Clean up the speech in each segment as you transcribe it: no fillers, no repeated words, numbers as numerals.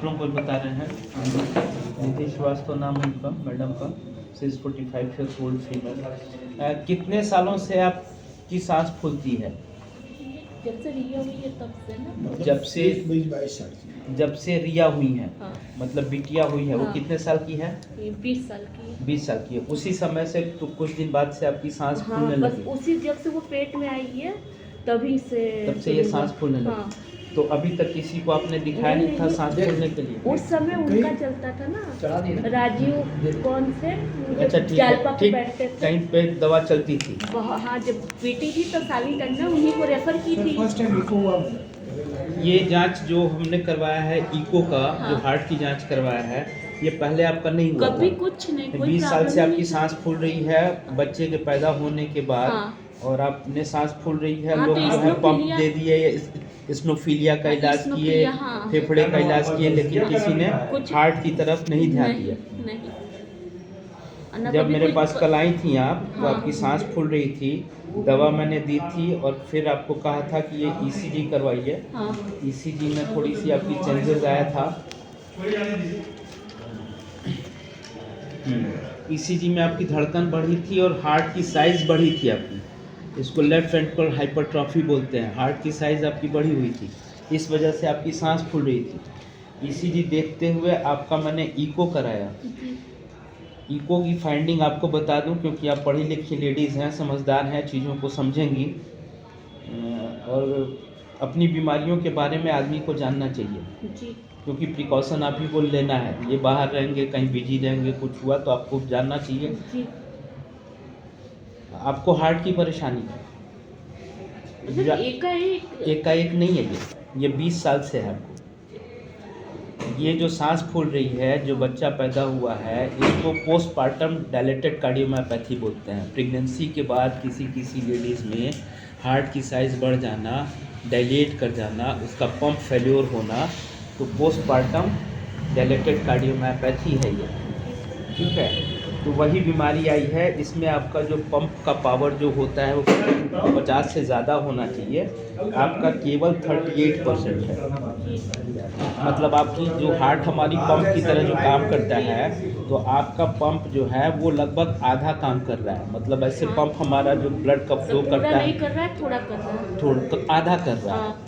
आप लोगों को बता रहे हैं। नीति श्रीवास्तव नाम है उनका, मैडम का। 645 ईयर्स ओल्ड फीमेल। कितने सालों से आपकी सांस फूलती है? जब से रिया हुई है तब से ना। जब से रिया हुई है, हाँ। मतलब बिटिया हुई है। हाँ। वो कितने साल की है? ये 20 साल की है। 20 साल की है। उसी समय से तो कुछ दिन बाद से आपकी सांस हाँ, फूलने बस लगी? उसी जब से वो पेट में आई है तभी से। तब से ये सांस फूलने लगी। हाँ। तो अभी तक किसी को आपने दिखाया नहीं था सांस फूलने के लिए? उस समय उनका चलता था ना, राजीव कौन से अच्छा, ठीक जालपा है, पे ठीक। बैठते थे। कहीं पे दवा चलती थी? हाँ, जब बेटी थी तो साली टंडन उन्हीं को रेफर की थी। ये जांच जो हमने करवाया है इको का, हाँ। जो हार्ट की जांच करवाया है, ये पहले आपका नहीं हुआ कभी था? कुछ नहीं, कोई 20 साल प्रॉब्लम से आपकी नहीं। सांस फूल रही है बच्चे के पैदा होने के बाद। हाँ। और आपने सांस फूल रही है। हाँ, लोग तो जो है पंप इसनोफिलिया- दे दिए, स्नोफीलिया का हाँ, इलाज किए, इसनोफिलिया, हाँ। फेफड़े का इलाज किए, लेकिन किसी ने कुछ- हार्ट की तरफ नहीं ध्यान दिया। नहीं। ना जब कभी मेरे कोई- पास कल आई थी आप, तो हाँ। आपकी सांस फूल रही थी, दवा मैंने दी थी और फिर आपको कहा था कि ये ईसीजी करवाइए। हाँ। ईसीजी में थोड़ी सी आपकी चेंजेस आया था। ईसीजी में आपकी धड़कन बढ़ी थी और हार्ट की साइज बढ़ी थी आपकी। इसको लेफ्ट वेंट्रिकल हाइपरट्रॉफी बोलते हैं। हार्ट की साइज आपकी बढ़ी हुई थी, इस वजह से आपकी सांस फूल रही थी। ईसीजी देखते हुए आपका मैंने इको कराया। इको की फाइंडिंग आपको बता दूं, क्योंकि आप पढ़ी लिखी लेडीज़ हैं, समझदार हैं, चीज़ों को समझेंगी। और अपनी बीमारियों के बारे में आदमी को जानना चाहिए जी। क्योंकि प्रिकॉशन आप ही को लेना है। ये बाहर रहेंगे, कहीं बिजी रहेंगे, कुछ हुआ तो आपको जानना चाहिए। जी। आपको हार्ट की परेशानी है? मतलब एकाएक नहीं है ये 20 साल से है आपको। ये जो सांस फूल रही है, जो बच्चा पैदा हुआ है, इसको पोस्टपार्टम डायलेटेड कार्डियोमायोपैथी बोलते हैं। प्रेगनेंसी के बाद किसी किसी लेडीज़ में हार्ट की साइज़ बढ़ जाना, डायलेट कर जाना, उसका पंप फेल्योर होना, तो पोस्टपार्टम डायलेटेड कार्डियोमायोपैथी है ये। ठीक है, तो वही बीमारी आई है। इसमें आपका जो पंप का पावर जो होता है वो 50 से ज़्यादा होना चाहिए। आपका केवल 38% है। मतलब आपकी जो हार्ट हमारी पंप की तरह जो काम करता है, तो आपका पंप जो है वो लगभग आधा काम कर रहा है। मतलब ऐसे पंप हमारा जो ब्लड का फ्लो करता है, नहीं कर रहा है, थोड़ा कर रहा है, थोड़ा आधा कर रहा है। हाँ।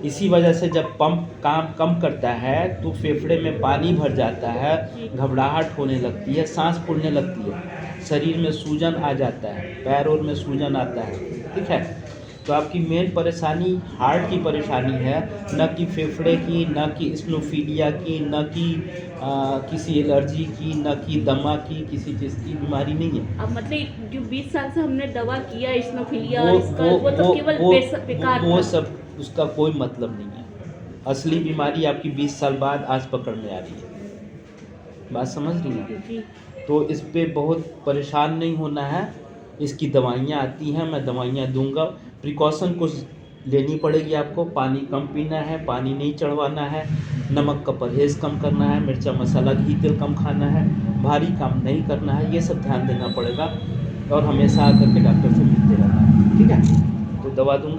इसी वजह से जब पंप काम कम करता है तो फेफड़े में पानी भर जाता है, घबराहट होने लगती है, सांस फूलने लगती है, शरीर में सूजन आ जाता है, पैरों में सूजन आता है। ठीक है, तो आपकी मेन परेशानी हार्ट की परेशानी है, न कि फेफड़े की, न कि स्नोफीलिया की, न कि किसी एलर्जी की, न कि दमा की, किसी चीज़ की बीमारी नहीं है। अब मतलब जो 20 साल से हमने दवा किया स्नोफिलिया और इसका वो तो केवल बेकार वो था। सब उसका कोई मतलब नहीं है। असली बीमारी आपकी 20 साल बाद आज पकड़ में आ रही है। बात समझ रही हैं? जी। तो इस पे बहुत परेशान नहीं होना है। इसकी दवाइयाँ आती हैं, मैं दवाइयाँ दूंगा। प्रिकॉशन कुछ लेनी पड़ेगी आपको। पानी कम पीना है, पानी नहीं चढ़वाना है, नमक का परहेज़ कम करना है, मिर्चा मसाला घी तेल कम खाना है, भारी काम नहीं करना है, ये सब ध्यान देना पड़ेगा। और हमेशा आकर के डॉक्टर से मिलते रहना है। ठीक है, तो दवा दूंगा।